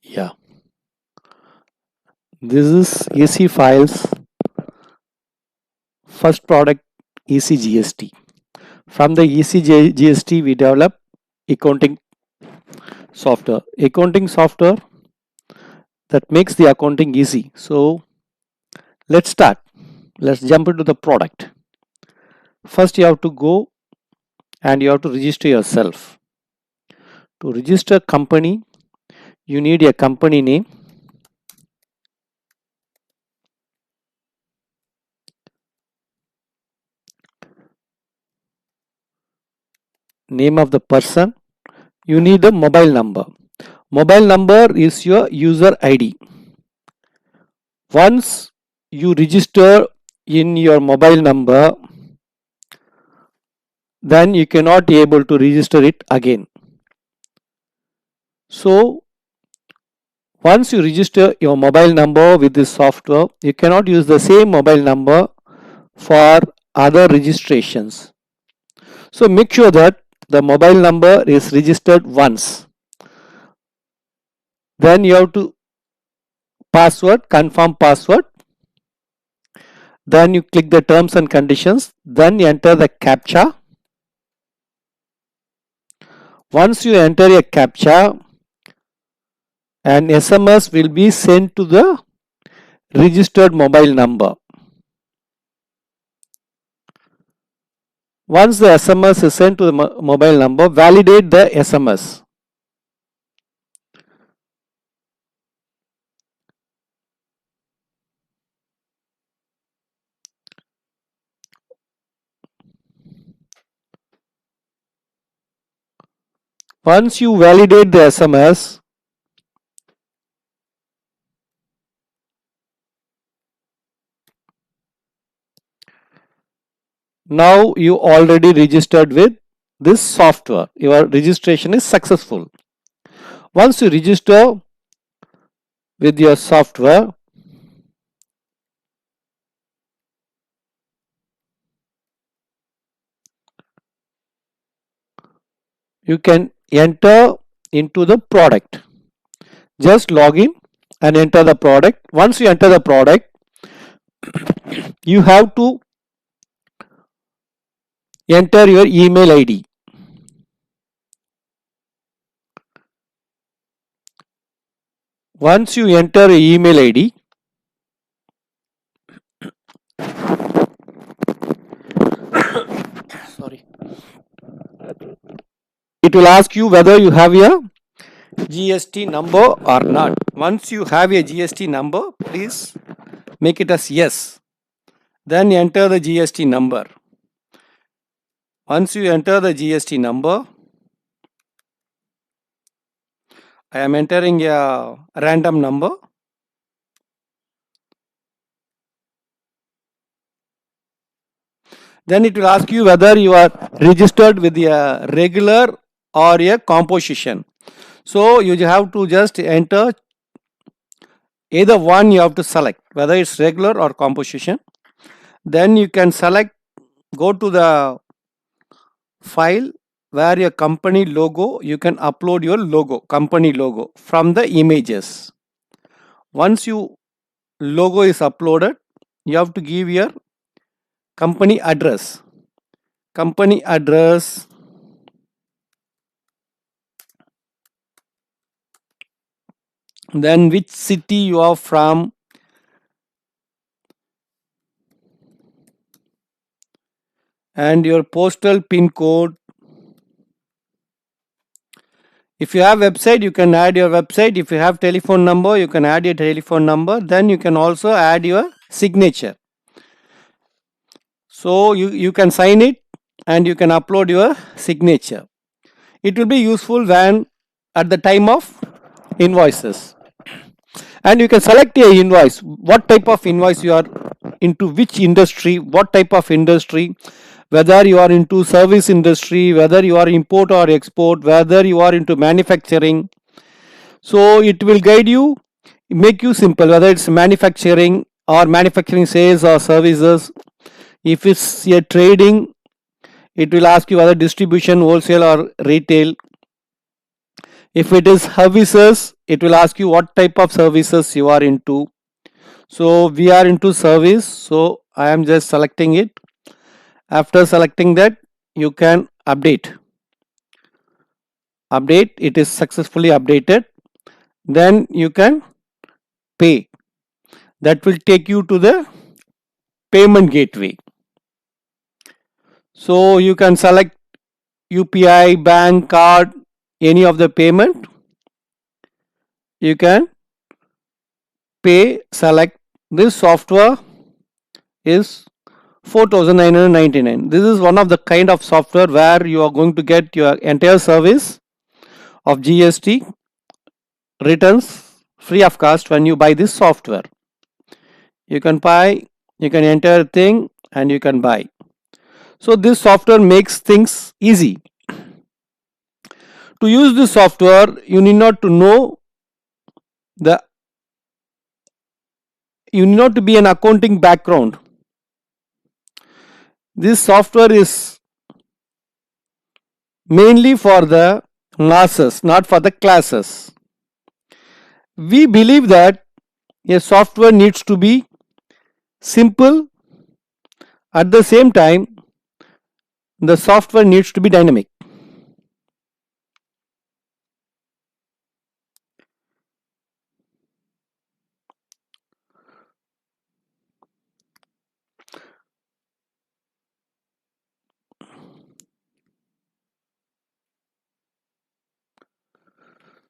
Yeah, this is AC Files first product ECGST. From the ECGST we develop accounting software. Accounting software that makes the accounting easy. So let's start. Let's jump into the product. First you have to go and you have to register yourself. To register company, you need a company name. Name of the person. You need a mobile number. Mobile number is your user ID. Once you register in your mobile number, then you cannot be able to register it again. So once you register your mobile number with this software, you cannot use the same mobile number for other registrations. So make sure that the mobile number is registered once. Then you have to confirm password. Then you click the terms and conditions. Then you enter the CAPTCHA. Once you enter a CAPTCHA, an SMS will be sent to the registered mobile number. Once the SMS is sent to the mobile number, validate the SMS. Once you validate the SMS, now you already registered with this software. Your registration is successful. Once you register with your software, you can enter into the product. Just log in and enter the product. Once you enter the product, you have to enter your email ID. Once you enter your email ID, sorry, it will ask you whether you have a GST number or not. Once you have a GST number, please make it as yes. Then enter the GST number. Once you enter the GST number, I am entering a random number. Then it will ask you whether you are registered with a regular or a composition. So you have to just enter either one. You have to select whether it's regular or composition. Then you can select, go to the file where your company logo, you can upload your logo, company logo from the images. Once your logo is uploaded, you have to give your company address. Company address, then which city you are from, and your postal pin code. If you have website, you can add your website. If you have telephone number, you can add your telephone number. Then you can also add your signature. So you can sign it and you can upload your signature. It will be useful when at the time of invoices. And you can select your invoice, what type of invoice you are into, which industry, what type of industry, whether you are into service industry, whether you are import or export, whether you are into manufacturing. So it will guide you, make you simple, whether it's manufacturing or manufacturing sales or services. If it's a trading, it will ask you whether distribution, wholesale or retail. If it is services, it will ask you what type of services you are into. So we are into service, so I am just selecting it. After selecting that, you can update. It is successfully updated. Then you can pay. That will take you to the payment gateway. So you can select UPI, bank, card, any of the payment. You can pay, select. This software is 4,999. This is one of the kind of software where you are going to get your entire service of GST returns free of cost when you buy this software. You can buy, you can enter thing and you can buy. So this software makes things easy. To use this software, you need not to know you need not to be an accounting background. This software is mainly for the masses, not for the classes. We believe that a software needs to be simple. At the same time, the software needs to be dynamic.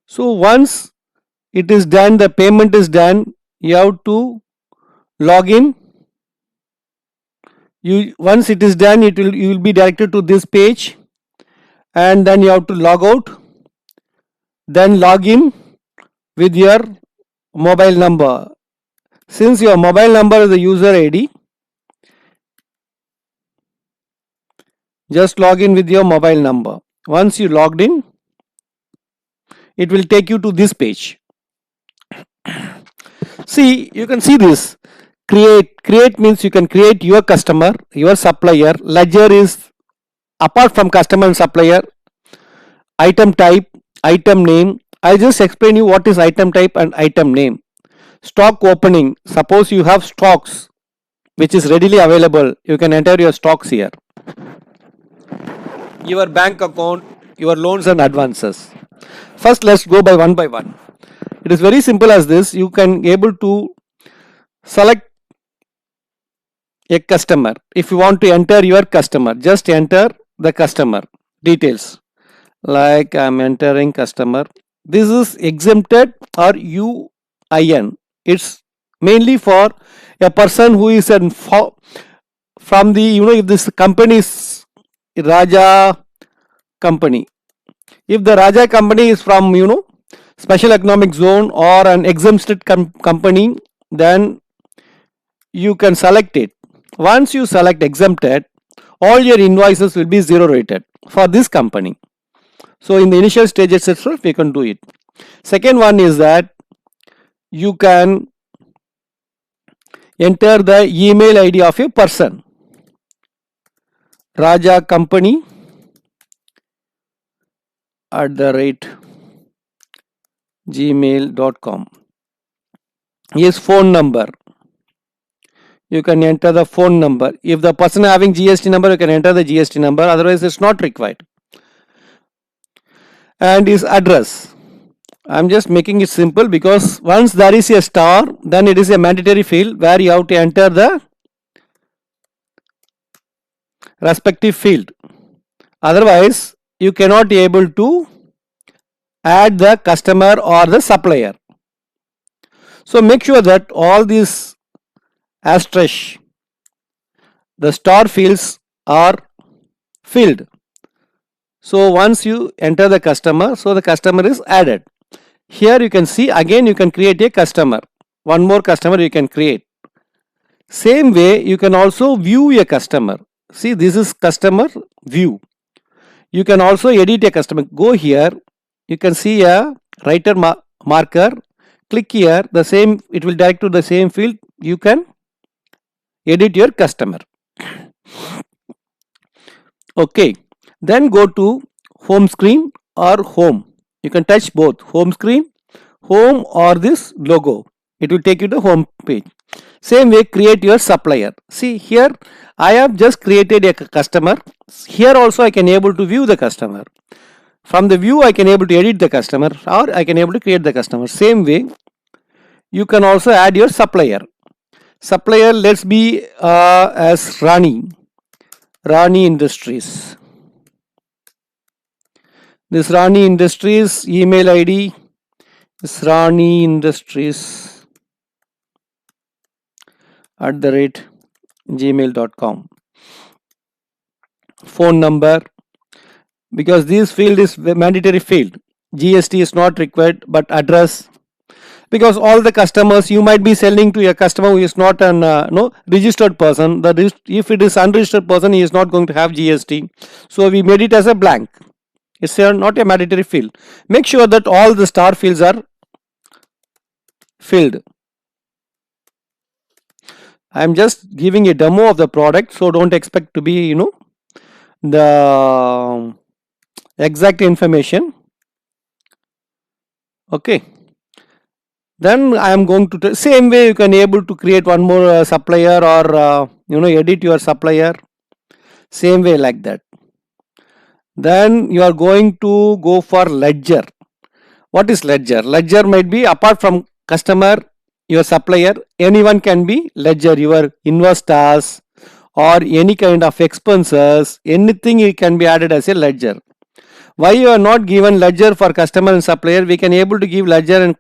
So once it is done, the payment is done, you have to log in. Once it is done, you will be directed to this page, and then you have to log out, then log in with your mobile number. Since your mobile number is the user ID, just log in with your mobile number. Once you logged in, it will take you to this page. See, you can see this. Create means you can create your customer, your supplier. Ledger is apart from customer and supplier. Item type, item name. I'll just explain you what is item type and item name. Stock opening. Suppose you have stocks which is readily available. You can enter your stocks here. Your bank account, your loans and advances. First, let's go by one. It is very simple as this. You can able to select a customer. If you want to enter your customer, just enter the customer details. Like I'm entering customer. This is exempted or UIN. It's mainly for a person who is from the, if this company is Raja company. If the Raja company is from, special economic zone or an exempted company, then you can select it. Once you select exempted, all your invoices will be zero rated for this company. So in the initial stages itself, we can do it. Second one is that you can enter the email ID of a person. Raja company @gmail.com. His phone number. You can enter the phone number. If the person having GST number, you can enter the GST number. Otherwise, it's not required. And his address. I'm just making it simple because once there is a star, then it is a mandatory field where you have to enter the respective field. Otherwise, you cannot be able to add the customer or the supplier. So make sure that all these asterisk, the star fields are filled. So once you enter the customer, so the customer is added. Here you can see again you can create a customer. One more customer you can create. Same way you can also view a customer. See, this is customer view. You can also edit a customer. Go here. You can see a writer marker. Click here. The same, it will direct to the same field. You can edit your customer. Okay. Then go to home screen or home. You can touch both home screen, home or this logo. It will take you to home page. Same way, create your supplier. See here, I have just created a customer. Here also I can able to view the customer. From the view I can able to edit the customer, or I can able to create the customer. Same way, you can also add your supplier. Supplier, let's be as Rani Industries. This Rani Industries email ID is Rani Industries @gmail.com. Phone number, because this field is mandatory field. GST is not required, but address, because all the customers you might be selling to a customer who is not an no registered person. If it is unregistered person, he is not going to have GST. So we made it as a blank. It's not a mandatory field. Make sure that all the star fields are filled. I am just giving a demo of the product, so don't expect to be the exact information. Okay. Then I am going to same way you can able to create one more supplier, or edit your supplier. Same way like that. Then you are going to go for ledger. What is ledger? Ledger might be apart from customer, your supplier, anyone can be ledger. Your investors or any kind of expenses, anything it can be added as a ledger. Why you are not given ledger for customer and supplier? We can able to give ledger and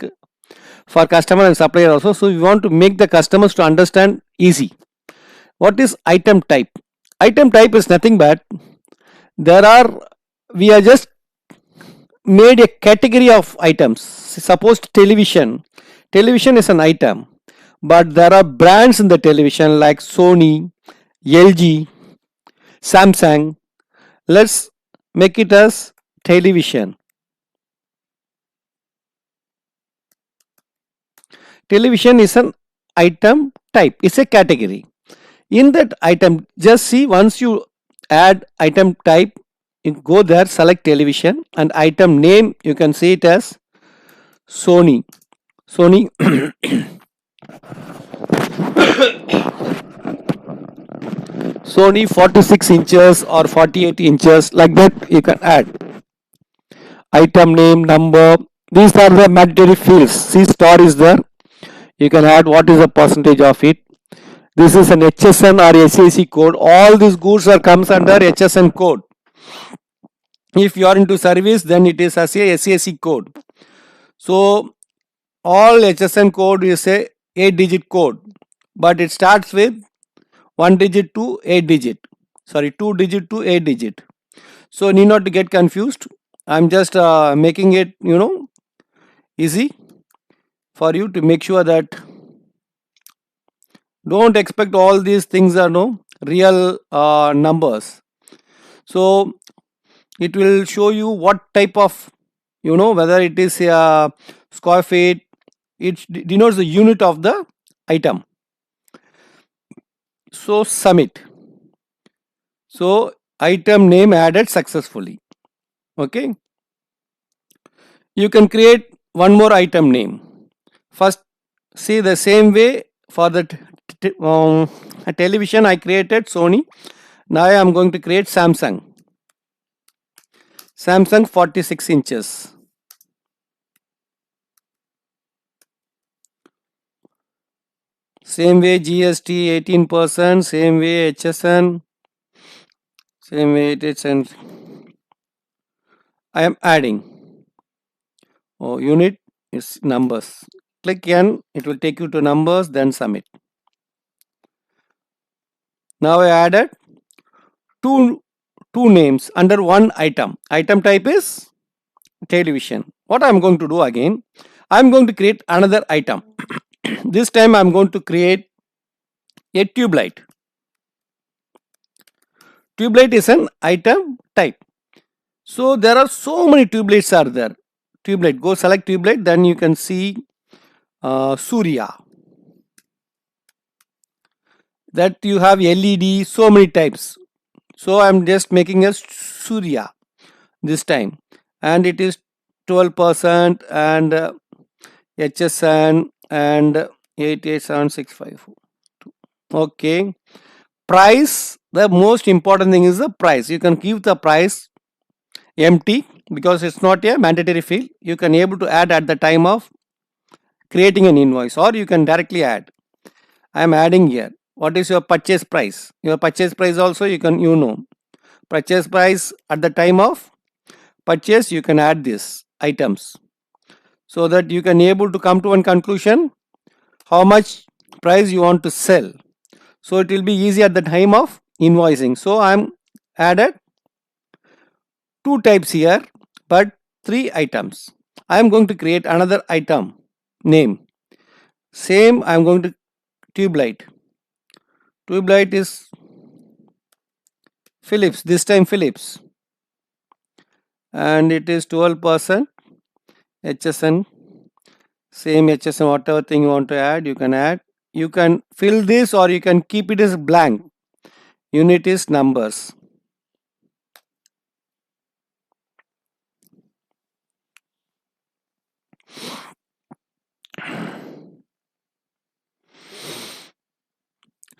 for customer and supplier also. So we want to make the customers to understand easy. What is item type? Item type is nothing but we are just made a category of items. Suppose television is an item, but there are brands in the television like Sony, LG, Samsung. Let's make it as television. Television is an item type. It's a category. In that item, just see, once you add item type, you go there, select television, and item name you can see it as Sony. Sony 46 inches or 48 inches, like that you can add. Item name, number, these are the mandatory fields. See, star is there. You can add what is the percentage of it. This is an HSN or SAC code. All these goods are comes under HSN code. If you are into service, then it is as a SAC code. So all HSN code is a 8-digit code, but it starts with 1 digit to 8 digit. Sorry, 2 digit to 8 digit. So need not to get confused. I'm just making it easy for you to make sure that don't expect all these things are real numbers. So it will show you what type of whether it is a square feet. It denotes the unit of the item. So submit. So item name added successfully. Okay. You can create one more item name. First, see, the same way for the television I created Sony. Now I am going to create Samsung 46 inches. Same way GST 18%, same way HSN, same way it is, and I am adding. Unit is numbers. Click N, it will take you to numbers, then submit. Now I added two names under one item. Item type is television. What I am going to do again, I am going to create another item. This time I am going to create a tube light. Tube light is an item type. So there are so many tube lights are there. Tube light, go select tube light, then you can see Surya. That you have LED, so many types. So I am just making a Surya this time, and it is 12% and HSN and 887654. Okay. Price, the most important thing is the price. You can keep the price empty because it's not a mandatory field. You can able to add at the time of creating an invoice, or you can directly add. I am adding here. What is your purchase price? Your purchase price also you can purchase price at the time of purchase. You can add these items so that you can able to come to one conclusion how much price you want to sell. So it will be easy at the time of invoicing. So I am added two types here, but three items. I am going to create another item name. Same, I am going to tube light. Tube light is Philips, this time Philips, and it is 12% HSN. Same HSN, whatever thing you want to add, you can add. You can fill this or you can keep it as blank. Unit is numbers.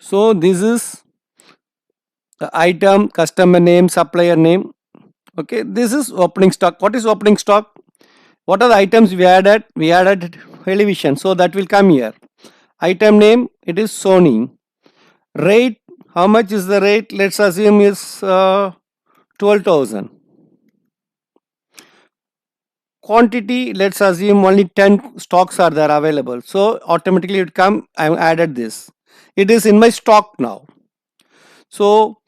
So this is the item, customer name, supplier name. Okay, this is opening stock. What is opening stock? What are the items we added? We added television, so that will come here. Item name, it is Sony. Rate, how much is the rate? Let's assume is 12,000. Quantity, let's assume only 10 stocks are there available. So automatically it come, I added this. It is in my stock now. So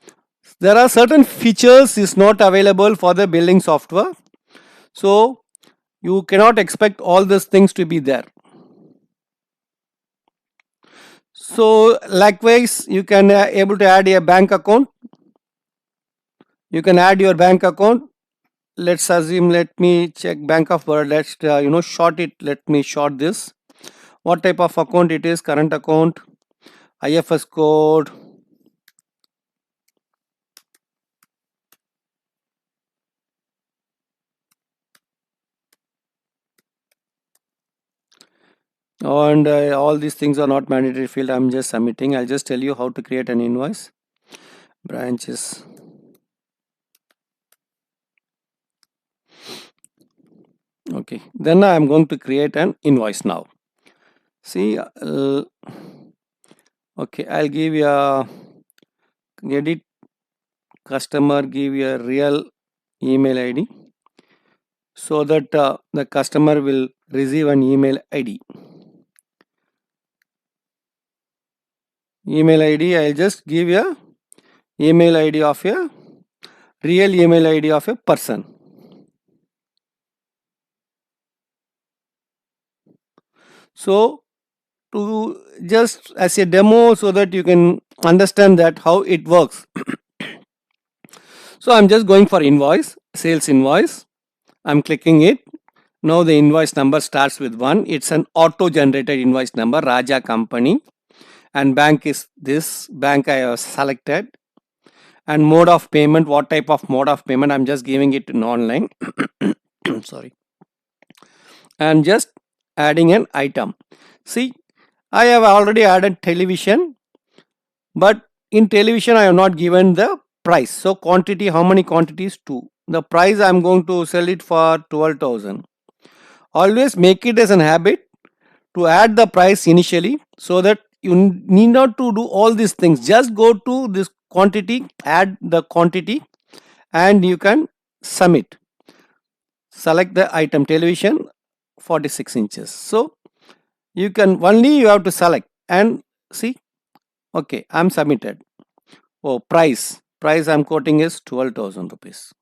there are certain features is not available for the billing software. So you cannot expect all these things to be there. So likewise, you can able to add a bank account. You can add your bank account. Let's assume, let me check Bank of Baroda. Let's short it. Let me short this. What type of account it is? Current account, IFS code. And all these things are not mandatory field. I'm just submitting. I'll just tell you how to create an invoice. Branches. Okay, then I'm going to create an invoice now. See, okay, I'll give you a edit customer, give you a real email ID so that the customer will receive an email ID. Email ID, I'll just give you a email ID of a real email ID of a person. So to just as a demo so that you can understand that how it works. So I'm just going for invoice, sales invoice. I'm clicking it. Now the invoice number starts with 1. It's an auto generated invoice number, Raja Company, and bank is this bank I have selected. And mode of payment, what type of mode of payment? I'm just giving it in online. Sorry. And just adding an item. See, I have already added television, but in television I have not given the price. So quantity, how many quantities? 2. The price I'm going to sell it for 12,000. Always make it as an habit to add the price initially so that you need not to do all these things. Just go to this quantity, add the quantity, and you can submit. Select the item television 46 inches. So you can only you have to select and see. Okay, I'm submitted. Oh, price I'm quoting is 12,000 rupees.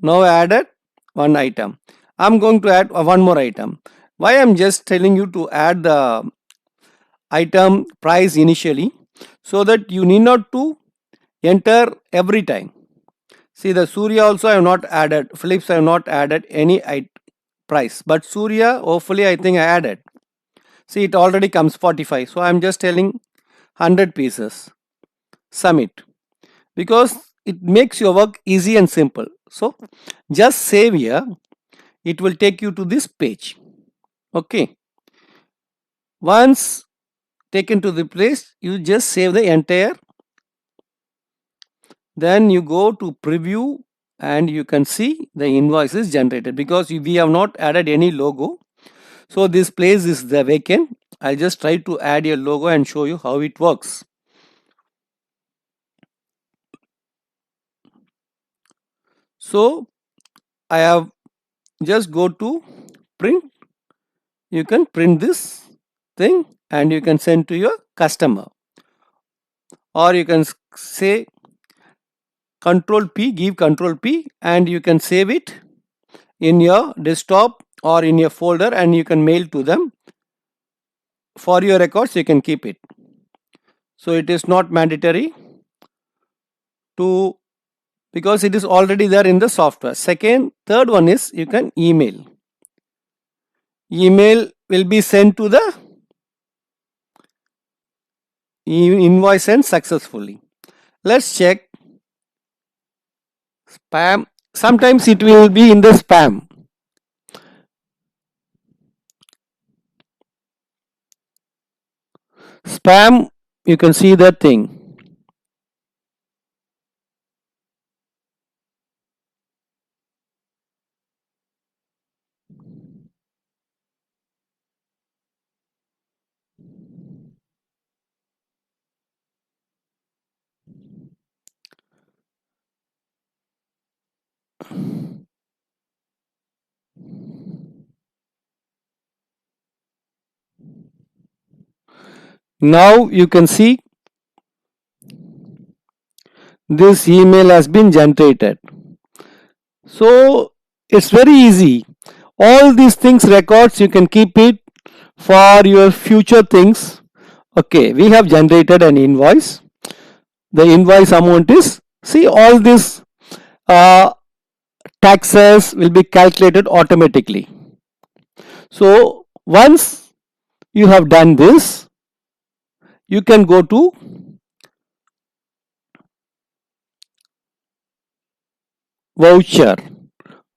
Now I added one item. I'm going to add one more item. Why I'm just telling you to add the item price initially so that you need not to enter every time. See, the Surya also I have not added, Philips I have not added any price, but Surya hopefully I think I added. See, it already comes 45. So I'm just telling 100 pieces. Submit. Because it makes your work easy and simple. So just save here. It will take you to this page. Okay. Once taken to the place, you just save the entire. Then you go to preview and you can see the invoice is generated because we have not added any logo. So this place is the vacant. I'll just try to add a logo and show you how it works. So I have just go to print. You can print this thing and you can send to your customer, or you can say Control P, give Control P, and you can save it in your desktop or in your folder and you can mail to them. For your records you can keep it. So it is not mandatory to, because it is already there in the software. Third one is you can email. Email will be sent to the invoice sent successfully. Let's check spam. Sometimes it will be in the spam. Spam, you can see that thing. Now you can see this email has been generated. So it's very easy. All these things records you can keep it for your future things. Okay, we have generated an invoice. The invoice amount is, see, all this taxes will be calculated automatically. So once you have done this, you can go to voucher.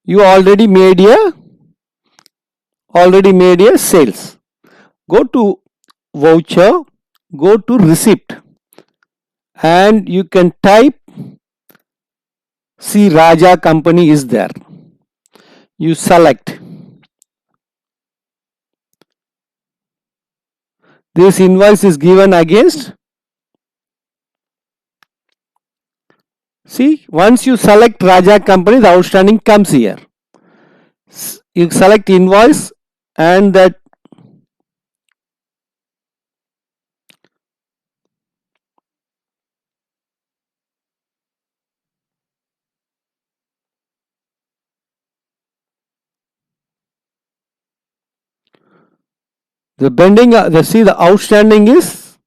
You already made a sales. Go to voucher, go to receipt, and you can type, see, Raja company is there. You select. This invoice is given against. See, once you select Raja company, the outstanding comes here. You select invoice and that the pending, see, the outstanding is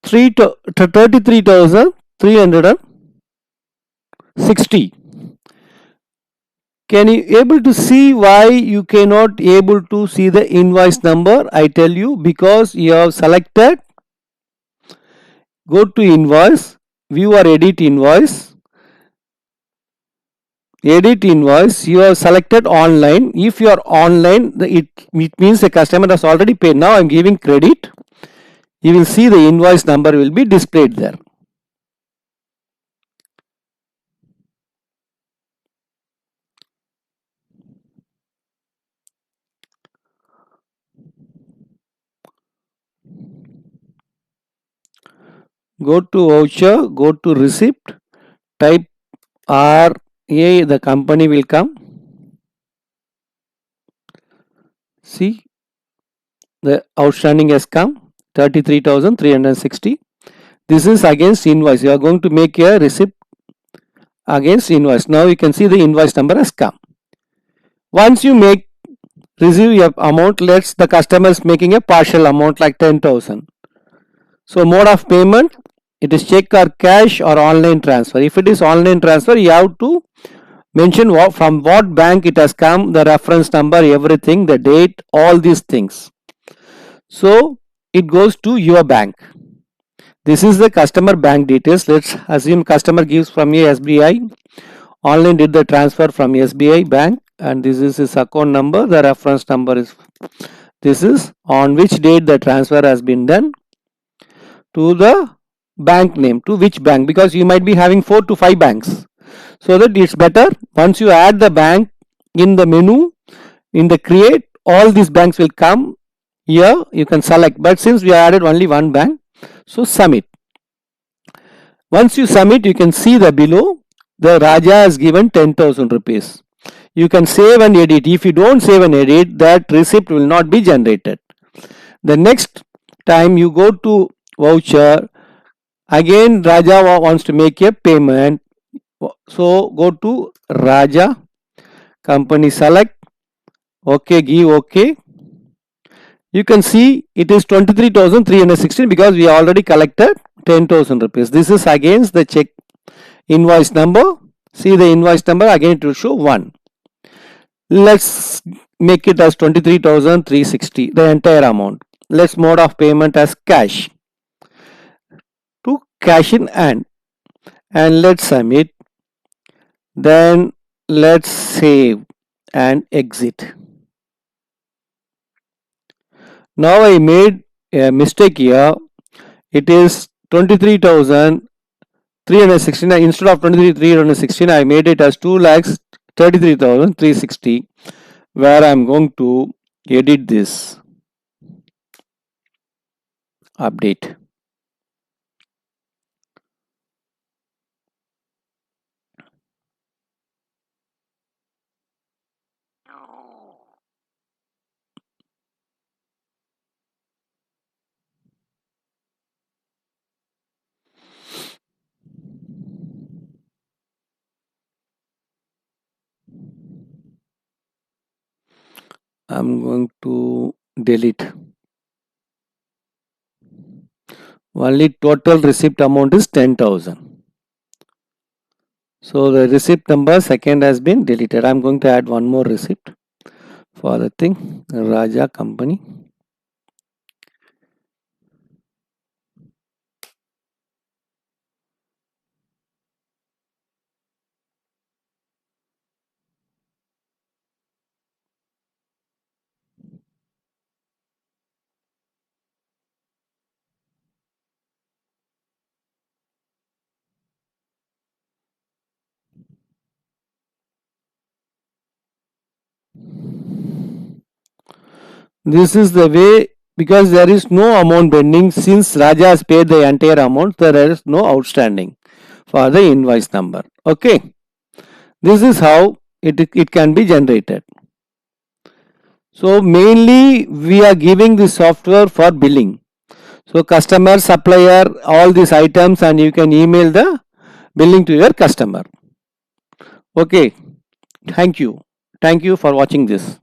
33,360. Can you able to see why you cannot able to see the invoice number? I tell you, because you have selected, go to invoice, view or edit invoice. Edit invoice, you have selected online. If you are online, it means the customer has already paid. Now I am giving credit. You will see the invoice number will be displayed there. Go to voucher, go to receipt, type RA, the company will come. See, the outstanding has come 33,360. This is against invoice. You are going to make a receipt against invoice. Now you can see the invoice number has come. Once you receive your amount, let's the customer is making a partial amount like 10,000. So mode of payment, it is check or cash or online transfer. If it is online transfer, you have to mention from what bank it has come, the reference number, everything, the date, all these things. So it goes to your bank. This is the customer bank details. Let's assume customer gives from a SBI, online did the transfer from SBI bank, and this is his account number. The reference number is, this is on which date the transfer has been done to the bank name, to which bank, because you might be having 4 to 5 banks. So that it's better once you add the bank in the menu, in the create, all these banks will come here. You can select, but since we added only one bank, so submit. Once you submit, you can see the below, the Raja has given 10,000 rupees. You can save and edit. If you don't save and edit, that receipt will not be generated. The next time you go to voucher, again Raja wants to make a payment. So go to Raja, company select, OK, give OK. You can see it is 23,316 because we already collected 10,000 rupees. This is against the check invoice number. See the invoice number, again it will show 1. Let's make it as 23,360, the entire amount. Let's mode of payment as cash. To cash in hand, and let's submit. Then let's save and exit. Now I made a mistake here. It is 23,316. Instead of 23,316, I made it as 2,33,360, where I am going to edit this. Update. I'm going to delete. Only total receipt amount is 10,000. So the receipt number second has been deleted. I'm going to add one more receipt for the thing, Raja company. This is the way, because there is no amount pending. Since Raja has paid the entire amount, there is no outstanding for the invoice number. Okay, this is how it can be generated. So mainly we are giving this software for billing. So customer, supplier, all these items, and you can email the billing to your customer. Okay, thank you for watching this.